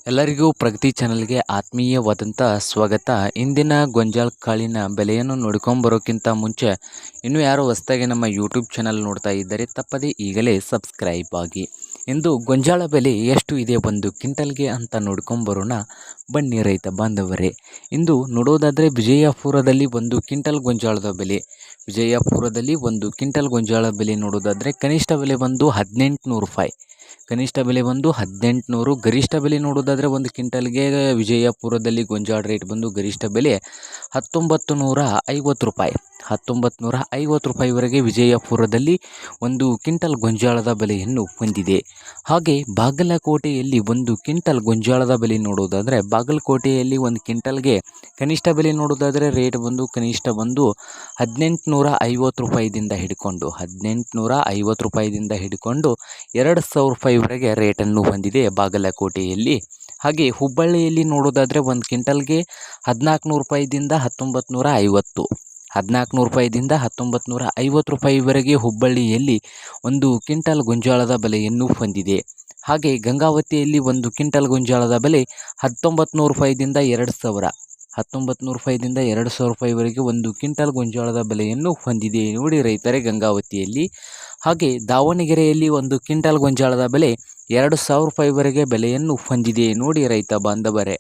ಎಲ್ಲರಿಗೂ ಪ್ರಗತಿ ಚಾನಲ್ಗೆ ಆತ್ಮೀಯವಾದಂಥ ಸ್ವಾಗತ. ಇಂದಿನ ಗೋಂಜಾಳ ಕಾಳಿನ ಬೆಲೆಯನ್ನು ನೋಡ್ಕೊಂಬರೋಕ್ಕಿಂತ ಮುಂಚೆ ಇನ್ನೂ ಯಾರು ಹೊಸದಾಗಿ ನಮ್ಮ ಯೂಟ್ಯೂಬ್ ಚಾನಲ್ ನೋಡ್ತಾ ಇದ್ದರೆ ತಪ್ಪದೇ ಈಗಲೇ ಸಬ್ಸ್ಕ್ರೈಬ್ ಆಗಿ. ಇಂದು ಗೋಂಜಾಳ ಬೆಲೆ ಎಷ್ಟು ಇದೆ ಒಂದು ಕ್ವಿಂಟಲ್ಗೆ ಅಂತ ನೋಡ್ಕೊಂಬರೋಣ ಬನ್ನಿ ರೈತ ಬಾಂಧವರೇ. ಇಂದು ನೋಡೋದಾದರೆ ವಿಜಯಪುರದಲ್ಲಿ ಒಂದು ಕ್ವಿಂಟಲ್ ಗೋಂಜಾಳದ ಬೆಲೆ, ವಿಜಯಪುರದಲ್ಲಿ ಒಂದು ಕ್ವಿಂಟಲ್ ಗೋಂಜಾಳ ಬೆಲೆ ನೋಡೋದಾದರೆ ಕನಿಷ್ಠ ಬೆಲೆ ಬಂದು 1800 ರೂಪಾಯಿ, ಕನಿಷ್ಠ ಬೆಲೆ ಬಂದು 1800. ಗರಿಷ್ಠ ಬೆಲೆ ನೋಡೋದಾದರೆ ಒಂದು ಕ್ವಿಂಟಲ್ಗೆ ವಿಜಯಪುರದಲ್ಲಿ ಗೋಂಜಾಳ ರೇಟ್ ಬಂದು ಗರಿಷ್ಠ ಬೆಲೆ 1950 ರೂಪಾಯಿ, 1950 ರೂಪಾಯಿವರೆಗೆ ವಿಜಯಪುರದಲ್ಲಿ ಒಂದು ಕ್ವಿಂಟಲ್ ಗೋಂಜಾಳದ ಬೆಲೆಯನ್ನು ಹೊಂದಿದೆ. ಹಾಗೆ ಬಾಗಲಕೋಟೆಯಲ್ಲಿ ಒಂದು ಕ್ವಿಂಟಲ್ ಗೋಂಜಾಳದ ಬೆಲೆ ನೋಡೋದಾದರೆ ಬಾಗಲಕೋಟೆಯಲ್ಲಿ ಒಂದು ಕ್ವಿಂಟಲ್ಗೆ ಕನಿಷ್ಠ ಬೆಲೆ ನೋಡೋದಾದರೆ ರೇಟ್ ಬಂದು ಕನಿಷ್ಠ ಬಂದು 1850 ರೂಪಾಯಿದಿಂದ ಹಿಡ್ಕೊಂಡು 1850 ರೂಪಾಯಿದಿಂದ ಹಿಡ್ಕೊಂಡು 2000 ರೂಪಾಯಿವರೆಗೆ ರೇಟನ್ನು ಹೊಂದಿದೆ ಬಾಗಲಕೋಟೆಯಲ್ಲಿ. ಹಾಗೆ ಹುಬ್ಬಳ್ಳಿಯಲ್ಲಿ ನೋಡೋದಾದರೆ ಒಂದು ಕ್ವಿಂಟಲ್ಗೆ 1400 ರೂಪಾಯಿದಿಂದ 1950, 1400 ರೂಪಾಯಿದಿಂದ 1950 ರೂಪಾಯಿವರೆಗೆ ಹುಬ್ಬಳ್ಳಿಯಲ್ಲಿ ಒಂದು ಕ್ವಿಂಟಲ್ ಗೋಂಜಾಳದ ಬೆಲೆಯನ್ನು ಹೊಂದಿದೆ. ಹಾಗೆ ಗಂಗಾವತಿಯಲ್ಲಿ ಒಂದು ಕ್ವಿಂಟಲ್ ಗೋಂಜಾಳದ ಬೆಲೆ 1900 ರೂಪಾಯಿದಿಂದ 2000, 1900 ರೂಪಾಯಿದಿಂದ 2000 ರೂಪಾಯಿವರೆಗೆ ಒಂದು ಕ್ವಿಂಟಲ್ ಗೋಂಜಾಳದ ಬೆಲೆಯನ್ನು ಹೊಂದಿದೆ ನೋಡಿ ರೈತರೇ ಗಂಗಾವತಿಯಲ್ಲಿ. ಹಾಗೆ ದಾವಣಗೆರೆಯಲ್ಲಿ ಒಂದು ಕ್ವಿಂಟಲ್ ಗೋಂಜಾಳದ ಬೆಲೆ 2000 ರೂಪಾಯಿವರೆಗೆ ಬೆಲೆಯನ್ನು ಹೊಂದಿದೆ ನೋಡಿ ರೈತ ಬಾಂಧವರೇ.